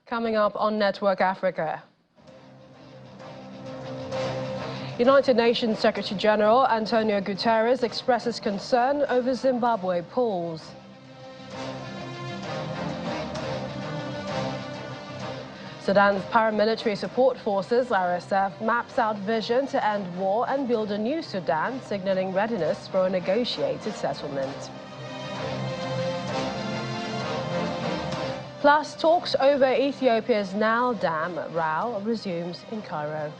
Coming up on Network Africa. United Nations Secretary General Antonio Guterres expresses concern over Zimbabwe polls. Sudan's paramilitary support forces, RSF, maps out vision to end war and build a new Sudan, signaling readiness for a negotiated settlement. Plus, talks over Ethiopia's Nile Dam row resumes in Cairo.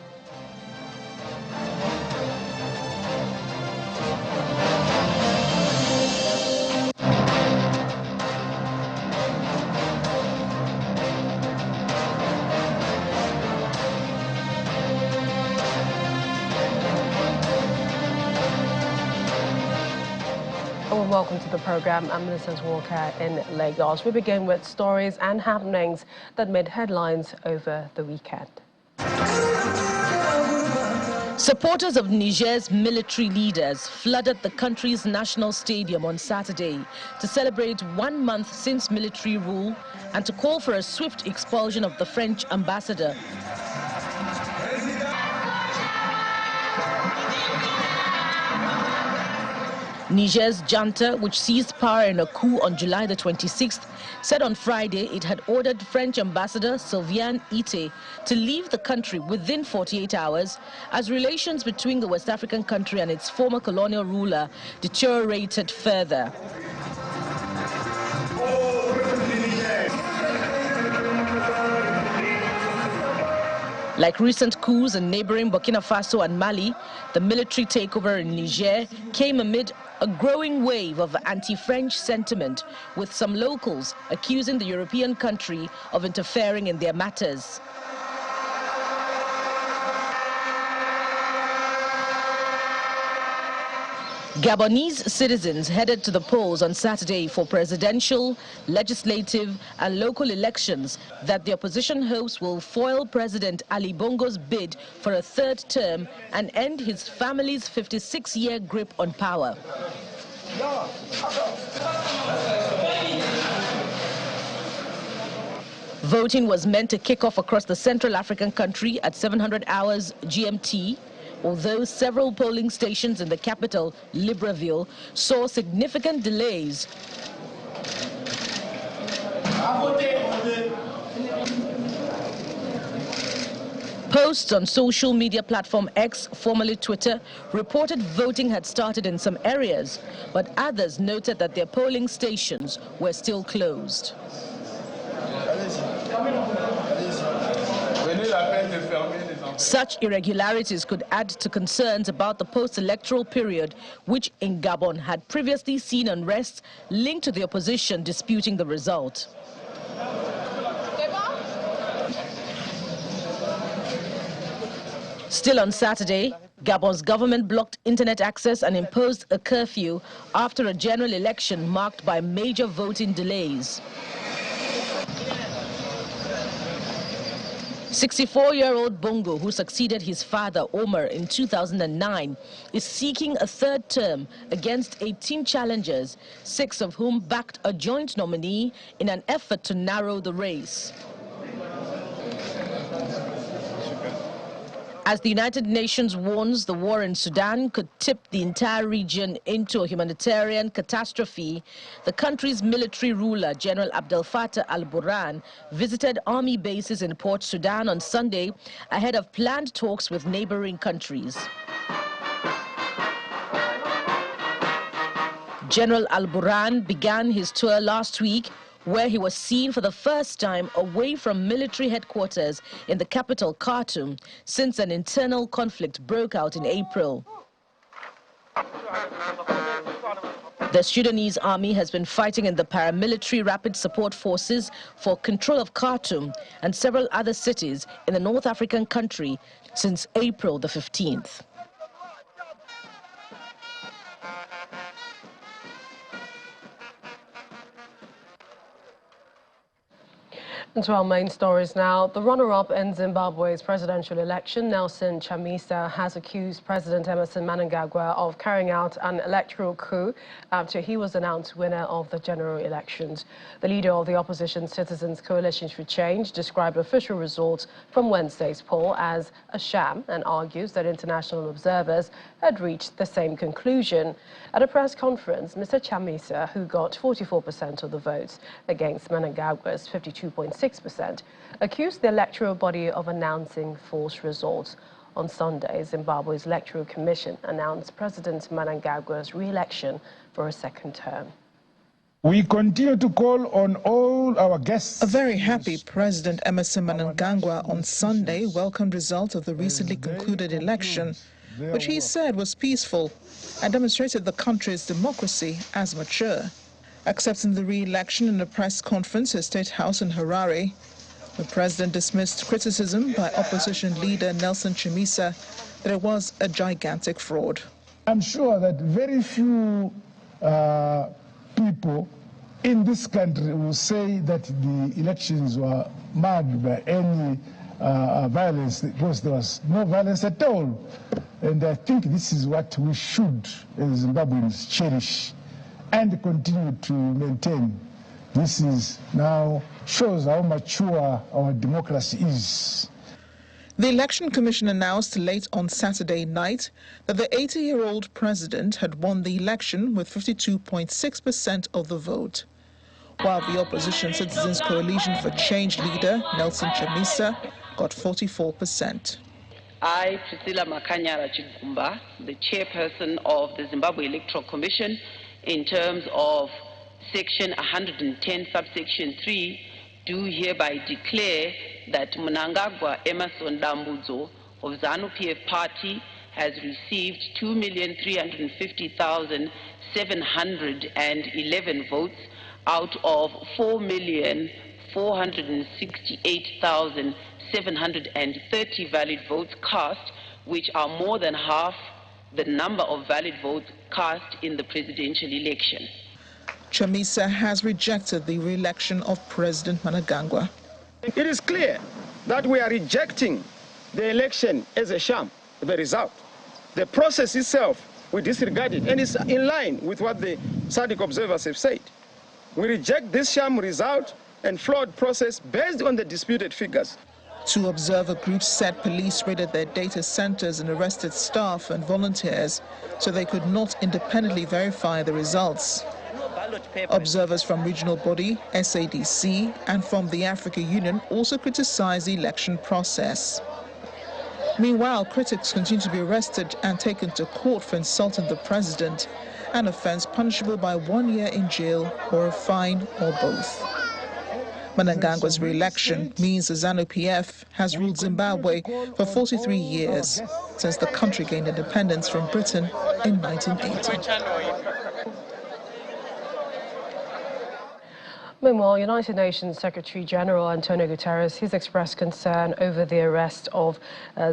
Well, welcome to the program. I'm Mrs. Walker in Lagos. We begin with stories and happenings that made headlines over the weekend. Supporters of Niger's military leaders flooded the country's national stadium on Saturday to celebrate 1 month since military rule and to call for a swift expulsion of the French ambassador. Niger's junta, which seized power in a coup on July the 26th, said on Friday it had ordered French Ambassador Sylvain Ite to leave the country within 48 hours as relations between the West African country and its former colonial ruler deteriorated further. Like recent coups in neighboring Burkina Faso and Mali, the military takeover in Niger came amid a growing wave of anti-French sentiment, with some locals accusing the European country of interfering in their matters. Gabonese citizens headed to the polls on Saturday for presidential, legislative and local elections that the opposition hopes will foil President Ali Bongo's bid for a third term and end his family's 56-year grip on power. Voting was meant to kick off across the Central African country at 700 hours GMT, although several polling stations in the capital, Libreville, saw significant delays. Posts on social media platform X, formerly Twitter, reported voting had started in some areas, but others noted that their polling stations were still closed. Such irregularities could add to concerns about the post-electoral period, which in Gabon had previously seen unrest linked to the opposition disputing the result. Still on Saturday, Gabon's government blocked internet access and imposed a curfew after a general election marked by major voting delays. 64-year-old Bongo, who succeeded his father Omar in 2009, is seeking a third term against 18 challengers, 6 of whom backed a joint nominee in an effort to narrow the race. As the United Nations warns the war in Sudan could tip the entire region into a humanitarian catastrophe, the country's military ruler, General Abdel Fattah al-Burhan, visited army bases in Port Sudan on Sunday ahead of planned talks with neighboring countries. General al-Burhan began his tour last week, where he was seen for the first time away from military headquarters in the capital, Khartoum, since an internal conflict broke out in April. The Sudanese army has been fighting in the paramilitary rapid support forces for control of Khartoum and several other cities in the North African country since April the 15th. And to our main stories now. The runner-up in Zimbabwe's presidential election, Nelson Chamisa, has accused President Emmerson Mnangagwa of carrying out an electoral coup after he was announced winner of the general elections. The leader of the opposition Citizens Coalition for Change described official results from Wednesday's poll as a sham and argues that international observers had reached the same conclusion. At a press conference, Mr. Chamisa, who got 44% of the votes against Mnangagwa's 52.6%, accused the electoral body of announcing false results. On Sunday, Zimbabwe's Electoral Commission announced President Mnangagwa's re-election for a second term. We continue to call on all our guests. A very happy President Emmerson Mnangagwa on Sunday welcomed results of the recently concluded election, which he said was peaceful and demonstrated the country's democracy as mature. Accepting the re-election in a press conference at State House in Harare, the president dismissed criticism by opposition leader Nelson Chamisa that it was a gigantic fraud. I'm sure that very few people in this country will say that the elections were marred by any violence, because there was no violence at all. And I think this is what we should, as Zimbabweans, cherish and continue to maintain. This is now shows how mature our democracy is. The Election Commission announced late on Saturday night that the 80-year-old president had won the election with 52.6% of the vote, while the opposition Citizens Coalition for Change leader Nelson Chamisa got 44%. I, Priscilla Makanyara Chigumba, the chairperson of the Zimbabwe Electoral Commission, in terms of Section 110, subsection 3, do hereby declare that Mnangagwa Emmerson Dambudzo of ZANU-PF Party has received 2,350,711 votes out of 4,468,730 valid votes cast, which are more than half the number of valid votes cast in the presidential election. Chamisa has rejected the re-election of President Mnangagwa. It is clear that we are rejecting the election as a sham, the result. The process itself, we disregard it, and it's in line with what the SADC observers have said. We reject this sham result and flawed process based on the disputed figures. Two observer groups said police raided their data centers and arrested staff and volunteers so they could not independently verify the results. Observers from regional body, SADC, and from the Africa Union also criticized the election process. Meanwhile, critics continue to be arrested and taken to court for insulting the president, an offense punishable by 1 year in jail or a fine or both. Mnangagwa's re-election means the ZANU-PF has ruled Zimbabwe for 43 years, since the country gained independence from Britain in 1980. Meanwhile, United Nations Secretary-General Antonio Guterres has expressed concern over the arrest of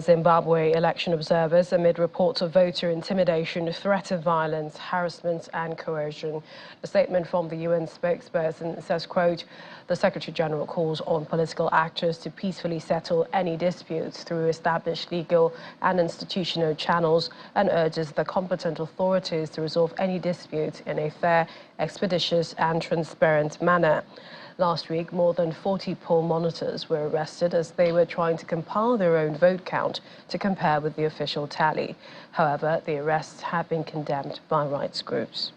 Zimbabwe election observers amid reports of voter intimidation, threat of violence, harassment and coercion. A statement from the UN spokesperson says, quote, "The Secretary-General calls on political actors to peacefully settle any disputes through established legal and institutional channels and urges the competent authorities to resolve any disputes in a fair, expeditious and transparent manner." Last week, more than 40 poll monitors were arrested as they were trying to compile their own vote count to compare with the official tally. However, the arrests have been condemned by rights groups.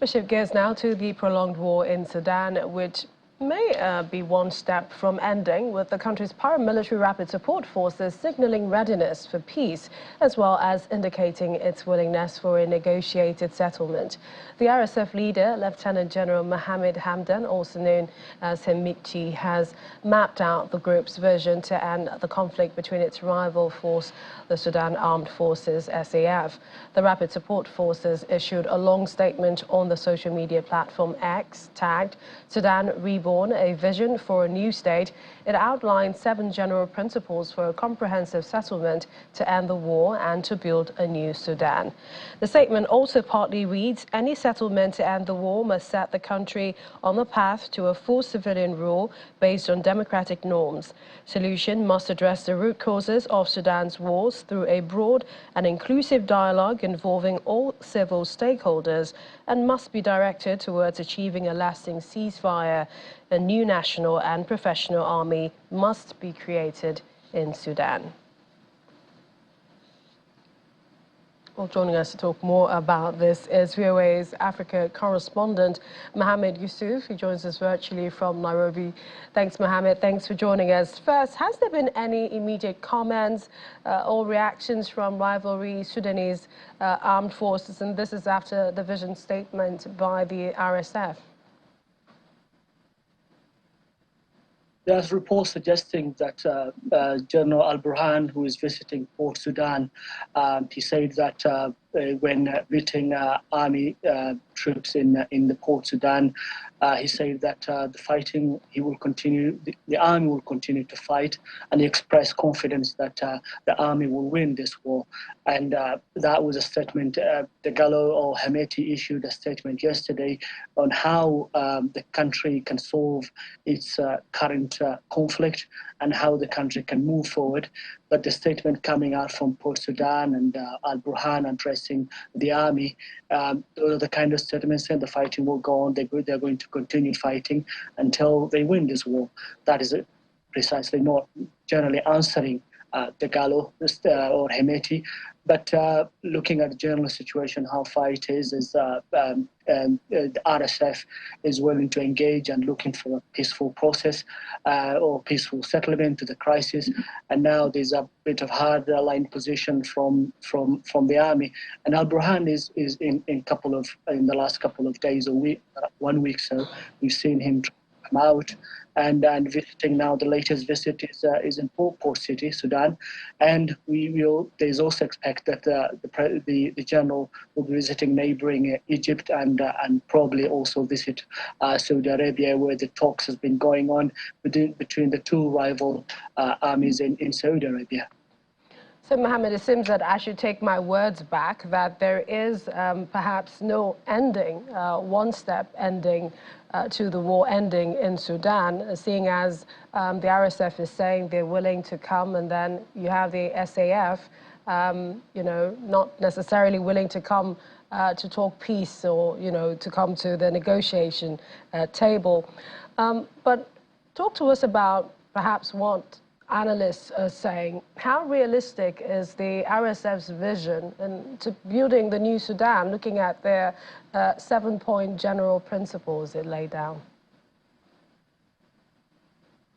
We shift gears now to the prolonged war in Sudan, which may be one step from ending, with the country's paramilitary rapid support forces signaling readiness for peace, as well as indicating its willingness for a negotiated settlement. The RSF leader, Lieutenant General Mohammed Hamdan, also known as Hemedti, has mapped out the group's vision to end the conflict between its rival force, the Sudan Armed Forces, SAF. The rapid support forces issued a long statement on the social media platform X, tagged Sudan Reborn Gabon, a vision for a new state. It outlined 7 general principles for a comprehensive settlement to end the war and to build a new Sudan. The statement also partly reads, any settlement to end the war must set the country on the path to a full civilian rule based on democratic norms. Solution must address the root causes of Sudan's wars through a broad and inclusive dialogue involving all civil stakeholders and must be directed towards achieving a lasting ceasefire. A new national and professional army must be created in Sudan. Well, joining us to talk more about this is VOA's Africa correspondent, Mohammed Yusuf, who joins us virtually from Nairobi. Thanks, Mohammed. Thanks for joining us. First, has there been any immediate comments or reactions from rivalry Sudanese armed forces? And this is after the vision statement by the RSF. There's reports suggesting that General Al-Burhan, who is visiting Port Sudan, he said that when meeting army troops in the Port Sudan, he said that the fighting, he will continue, the army will continue to fight, and he expressed confidence that the army will win this war. And that was a statement. Dagalo or Hemeti issued a statement yesterday on how the country can solve its current conflict and how the country can move forward. But the statement coming out from Port Sudan and Al-Burhan addressing the army, the kind of statements saying the fighting will go on, they're going to continue fighting until they win this war. That is precisely not generally answering Dagalo or Hemeti, but looking at the general situation, how far it is the RSF is willing to engage and looking for a peaceful process or peaceful settlement to the crisis. And now there's a bit of hard line position from the army. And Al-Burhan is in the last couple of days or 1 week, so we've seen him come out and visiting now. The latest visit is in Port City, Sudan, and there's also expect that the general will be visiting neighboring Egypt and probably also visit Saudi Arabia, where the talks has been going on between the two rival armies in Saudi Arabia. So, Mohammed, it seems that I should take my words back, that there is perhaps no ending, one-step ending to the war ending in Sudan, seeing as the RSF is saying they're willing to come, and then you have the SAF, not necessarily willing to come to talk peace or, to come to the negotiation table. But talk to us about perhaps what analysts are saying. How realistic is the RSF's vision into building the new Sudan, looking at their 7-point general principles it laid down?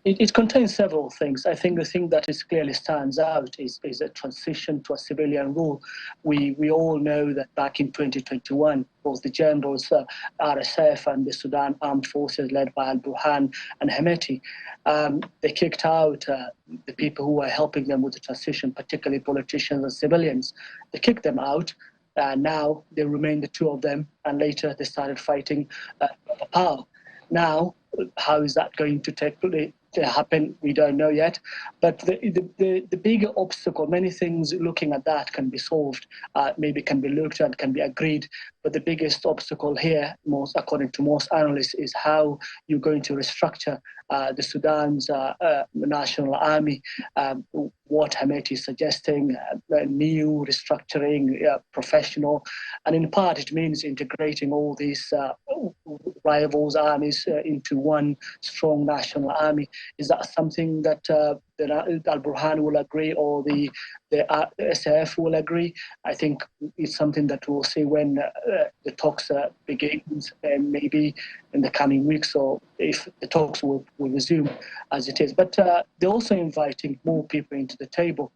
It contains several things. I think the thing that clearly stands out is a transition to a civilian rule. We all know that back in 2021, both the generals, RSF and the Sudan Armed Forces led by Al-Burhan and Hemeti, they kicked out the people who were helping them with the transition, particularly politicians and civilians. They kicked them out. Now they remain the two of them, and later they started fighting for power. Now, how is that going to happen? We don't know yet. But the bigger obstacle, many things looking at that can be solved, maybe can be looked at, can be agreed. But the biggest obstacle here, according to most analysts, is how you're going to restructure the Sudan's national army. What Hemeti is suggesting, new restructuring, professional, and in part it means integrating all these rivals armies into one strong national army. Is that something that Al-Burhan will agree, or the SAF will agree? I think it's something that we'll see when the talks begins, maybe in the coming weeks, or if the talks will resume as it is. But they're also inviting more people into the table,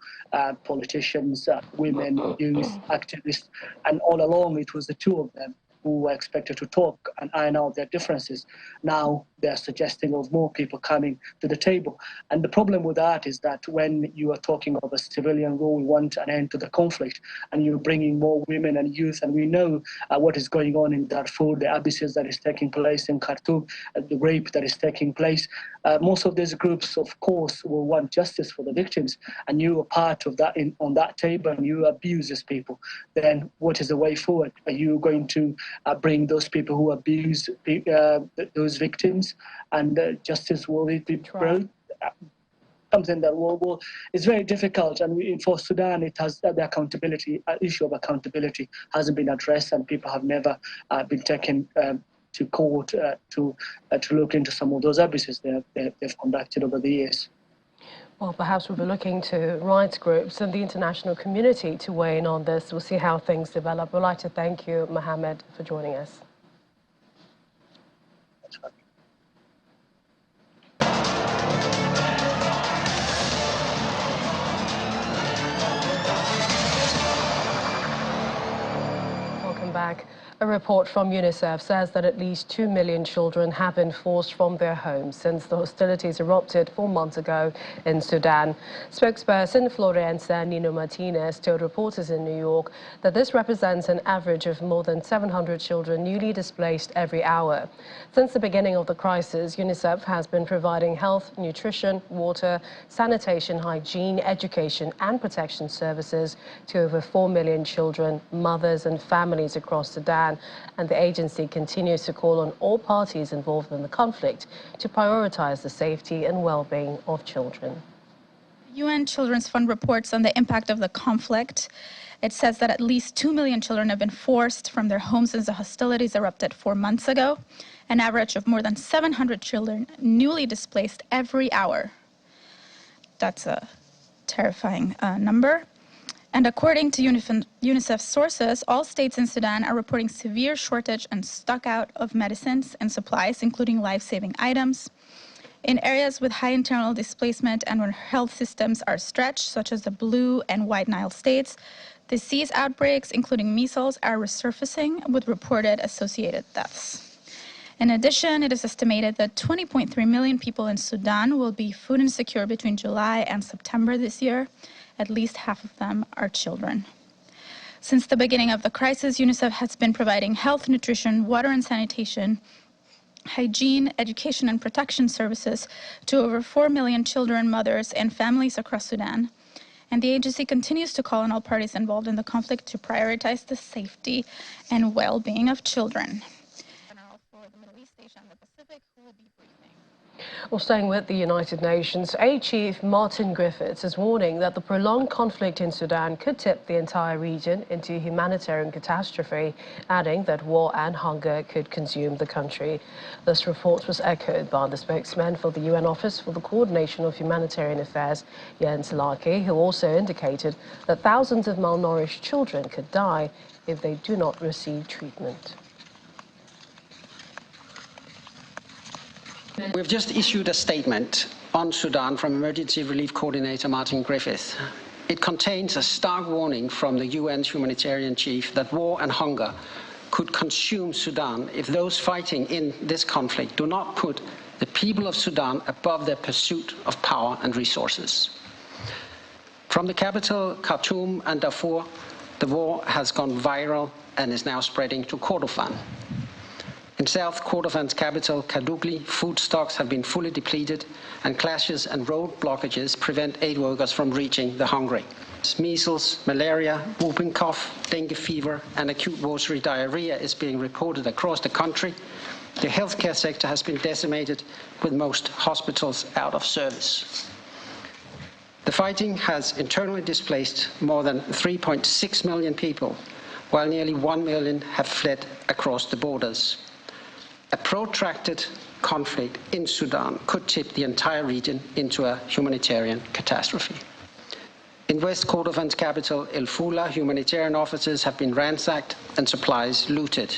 politicians, women, youth, activists, and all along it was the two of them who were expected to talk and iron out their differences. Now they're suggesting of more people coming to the table. And the problem with that is that when you are talking of a civilian rule, we want an end to the conflict, and you're bringing more women and youth, and we know what is going on in Darfur, the abuses that is taking place in Khartoum, the rape that is taking place. Most of these groups, of course, will want justice for the victims, and you are part of that on that table, and you abuse these people. Then what is the way forward? Are you going to bring those people who abuse those victims, and justice will be brought? Something that is very difficult, and for Sudan, it has the accountability issue of accountability hasn't been addressed, and people have never been taken to court to look into some of those abuses they've conducted over the years. Well, perhaps we'll be looking to rights groups and the international community to weigh in on this. We'll see how things develop. We'd like to thank you, Mohammed, for joining us. Welcome back. A report from UNICEF says that at least 2 million children have been forced from their homes since the hostilities erupted 4 months ago in Sudan. Spokesperson Florencia Nino Martinez told reporters in New York that this represents an average of more than 700 children newly displaced every hour. Since the beginning of the crisis, UNICEF has been providing health, nutrition, water, sanitation, hygiene, education and protection services to over 4 million children, mothers and families across Sudan. And the agency continues to call on all parties involved in the conflict to prioritize the safety and well-being of children. UN Children's Fund reports on the impact of the conflict. It says that at least 2 million children have been forced from their homes since the hostilities erupted 4 months ago, an average of more than 700 children newly displaced every hour. That's a terrifying number. And according to UNICEF sources, all states in Sudan are reporting severe shortage and stock out of medicines and supplies, including life-saving items. In areas with high internal displacement and where health systems are stretched, such as the Blue and White Nile states, disease outbreaks, including measles, are resurfacing with reported associated deaths. In addition, it is estimated that 20.3 million people in Sudan will be food insecure between July and September this year. At least half of them are children. Since the beginning of the crisis, UNICEF has been providing health, nutrition, water and sanitation, hygiene, education and protection services to over 4 million children, mothers and families across Sudan. And the agency continues to call on all parties involved in the conflict to prioritize the safety and well-being of children. General for the Middle East, Asia and the Pacific, who will be briefing. Well, staying with the United Nations, Aid Chief Martin Griffiths is warning that the prolonged conflict in Sudan could tip the entire region into a humanitarian catastrophe, adding that war and hunger could consume the country. This report was echoed by the spokesman for the UN Office for the Coordination of Humanitarian Affairs, Jens Laerke, who also indicated that thousands of malnourished children could die if they do not receive treatment. We've just issued a statement on Sudan from Emergency Relief Coordinator Martin Griffiths. It contains a stark warning from the UN's humanitarian chief that war and hunger could consume Sudan if those fighting in this conflict do not put the people of Sudan above their pursuit of power and resources. From the capital, Khartoum and Darfur, the war has gone viral and is now spreading to Kordofan. In South Kordofan's capital, Kadugli, food stocks have been fully depleted, and clashes and road blockages prevent aid workers from reaching the hungry. Measles, malaria, whooping cough, dengue fever, and acute watery diarrhea is being reported across the country. The healthcare sector has been decimated, with most hospitals out of service. The fighting has internally displaced more than 3.6 million people, while nearly 1 million have fled across the borders. A protracted conflict in Sudan could tip the entire region into a humanitarian catastrophe. In West Kordofan's capital, El Fula, humanitarian offices have been ransacked and supplies looted.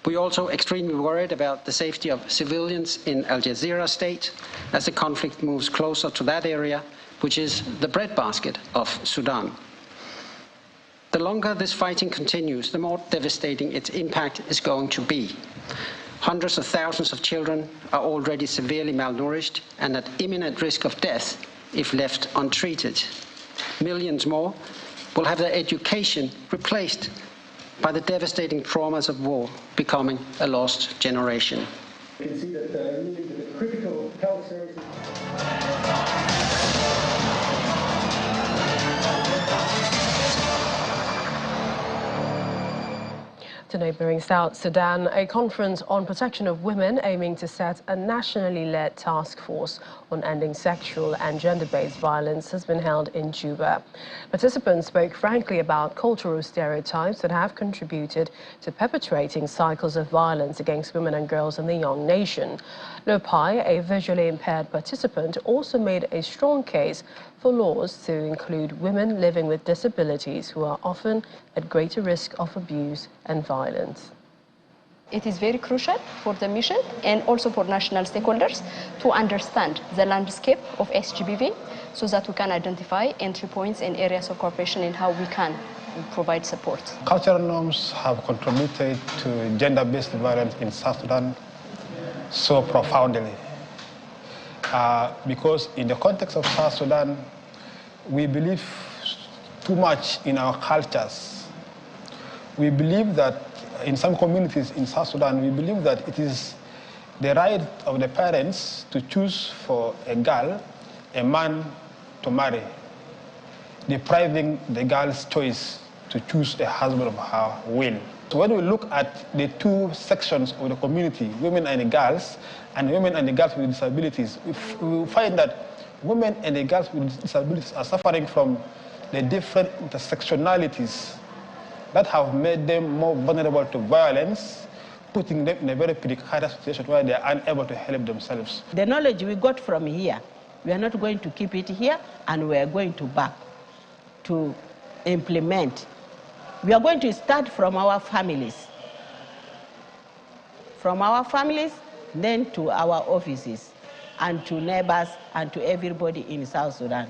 We are also extremely worried about the safety of civilians in Al Jazeera state as the conflict moves closer to that area, which is the breadbasket of Sudan. The longer this fighting continues, the more devastating its impact is going to be. Hundreds of thousands of children are already severely malnourished and at imminent risk of death if left untreated. Millions more will have their education replaced by the devastating traumas of war, becoming a lost generation. You can see that the critical health services. To neighbouring South Sudan, a conference on protection of women aiming to set a nationally led task force on ending sexual and gender-based violence has been held in Juba. Participants spoke frankly about cultural stereotypes that have contributed to perpetuating cycles of violence against women and girls in the young nation. Lopai, a visually impaired participant, also made a strong case for laws to include women living with disabilities who are often at greater risk of abuse and violence. It is very crucial for the mission and also for national stakeholders to understand the landscape of SGBV so that we can identify entry points and areas of cooperation and how we can provide support. Cultural norms have contributed to gender-based violence in South Sudan so profoundly. Because in the context of South Sudan, we believe too much in our cultures. We believe that in some communities in South Sudan, we believe that it is the right of the parents to choose for a girl, a man to marry, depriving the girl's choice to choose a husband of her will. So when we look at the two sections of the community, women and the girls with disabilities, we find that women and the girls with disabilities are suffering from the different intersectionalities that have made them more vulnerable to violence, putting them in a very precarious situation where they are unable to help themselves. The knowledge we got from here, we are not going to keep it here, and we are going to back to implement. We are going to start from our families. From our families, then to our offices, and to neighbors, and to everybody in South Sudan.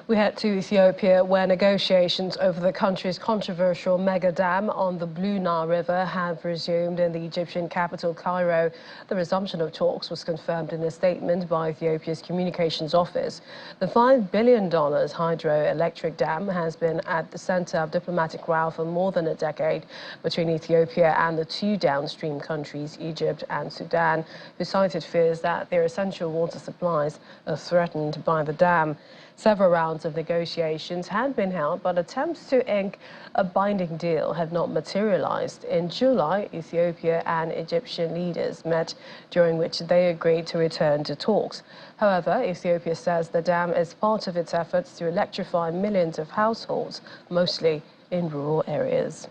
We head to Ethiopia, where negotiations over the country's controversial mega dam on the Blue Nile River have resumed in the Egyptian capital, Cairo. The resumption of talks was confirmed in a statement by Ethiopia's communications office. The $5 billion hydroelectric dam has been at the center of diplomatic row for more than a decade between Ethiopia and the two downstream countries, Egypt and Sudan, who cited fears that their essential water supplies are threatened by the dam. Several rounds of negotiations had been held, but attempts to ink a binding deal have not materialized. In July, Ethiopia and Egyptian leaders met, during which they agreed to return to talks. However, Ethiopia says the dam is part of its efforts to electrify millions of households, mostly in rural areas.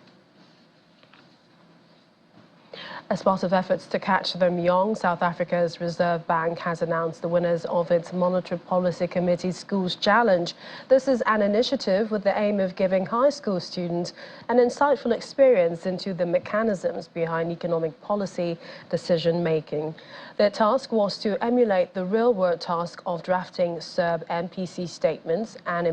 As part of efforts to catch them young, South Africa's Reserve Bank has announced the winners of its Monetary Policy Committee's Schools Challenge. This is an initiative with the aim of giving high school students an insightful experience into the mechanisms behind economic policy decision-making. Their task was to emulate the real-world task of drafting SERB NPC statements and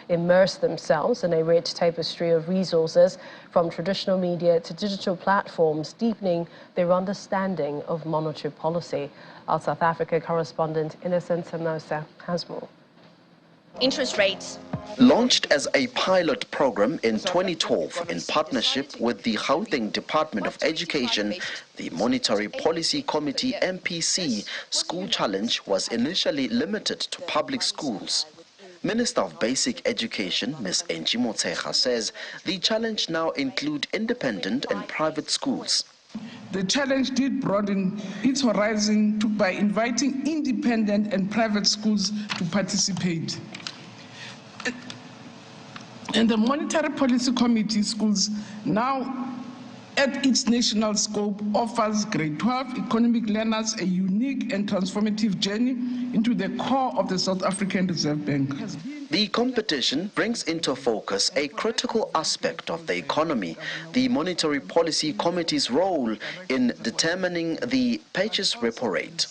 immerse themselves in a rich tapestry of resources from traditional media to digital platforms, deepening their understanding of monetary policy. Our South Africa correspondent Innocent Samosa has more. Interest rates. Launched as a pilot program in 2012 in partnership with the Gauteng Department of Education, the Monetary Policy Committee MPC School Challenge was initially limited to public schools. Minister of Basic Education, Ms. Enji Motsecha, says the challenge now includes independent and private schools. The challenge did broaden its horizon by inviting independent and private schools to participate. And the Monetary Policy Committee schools now, at its national scope, offers grade 12 economic learners a unique and transformative journey into the core of the South African Reserve Bank. The competition brings into focus a critical aspect of the economy, the Monetary Policy Committee's role in determining the purchase repo rate.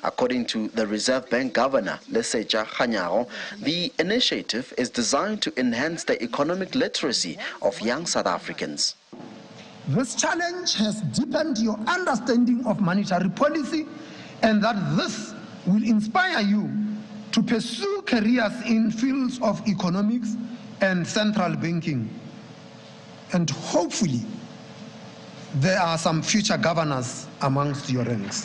According to the Reserve Bank Governor, Lesetja Kganyago, the initiative is designed to enhance the economic literacy of young South Africans. This challenge has deepened your understanding of monetary policy, and that this will inspire you to pursue careers in fields of economics and central banking. And hopefully, there are some future governors amongst your ranks.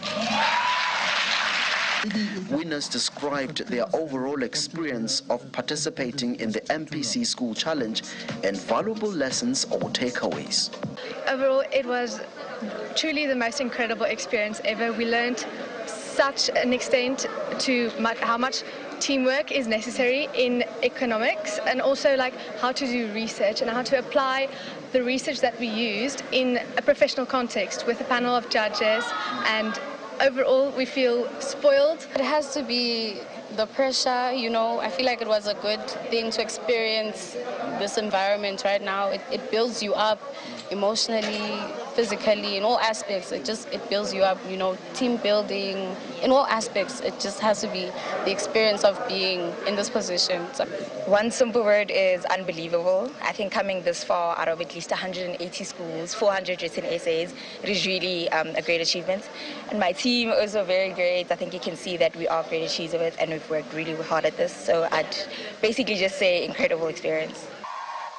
Winners described their overall experience of participating in the MPC School Challenge and valuable lessons or takeaways. Overall, it was truly the most incredible experience ever. We learned such an extent to how much teamwork is necessary in economics, and also like how to do research and how to apply the research that we used in a professional context with a panel of judges. And overall, we feel spoiled. It has to be the pressure, you know. I feel like it was a good thing to experience this environment right now. It builds you up emotionally, physically, in all aspects. It builds you up, you know, team building, in all aspects. It just has to be the experience of being in this position. So, one simple word is unbelievable. I think coming this far out of at least 180 schools, 400 written essays, it is really a great achievement. And my team is also very great. I think you can see that we are great achievers and we've worked really hard at this. So I'd basically just say incredible experience.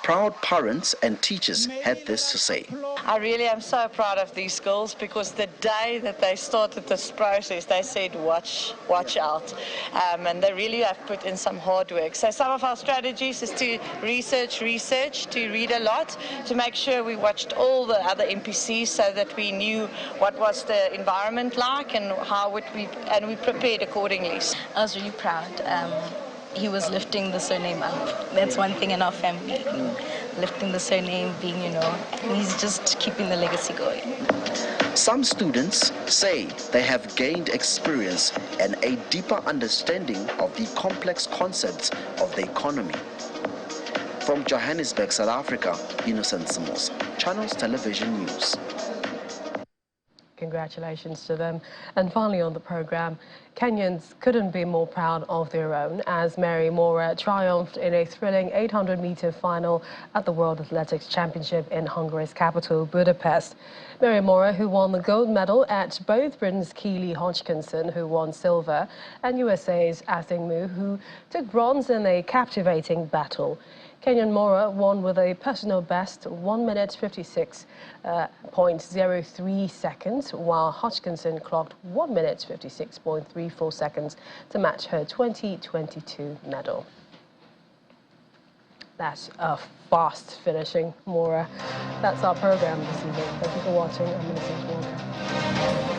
Proud parents and teachers had this to say. I really am so proud of these schools, because the day that they started this process, they said, watch out. And they really have put in some hard work. So some of our strategies is to research, to read a lot, to make sure we watched all the other MPCs so that we knew what was the environment like and we prepared accordingly. I was really proud. He was lifting the surname up. That's one thing in our family. Lifting the surname, being, you know, he's just keeping the legacy going. Some students say they have gained experience and a deeper understanding of the complex concepts of the economy. From Johannesburg, South Africa, Innocent Simos, Channels Television News. Congratulations to them. And finally on the program, Kenyans couldn't be more proud of their own as Mary Moraa triumphed in a thrilling 800-meter final at the World Athletics Championship in Hungary's capital, Budapest. Mary Moraa, who won the gold medal at both Britain's Keely Hodgkinson, who won silver, and USA's Athing Mu, who took bronze in a captivating battle. Kenyan Moraa won with a personal best 1 minute 56.03 seconds, while Hodgkinson clocked 1 minute 56.34 seconds to match her 2022 medal. That's a fast finishing, Moraa. That's our program this evening. Thank you for watching. I'm Innocent Walker.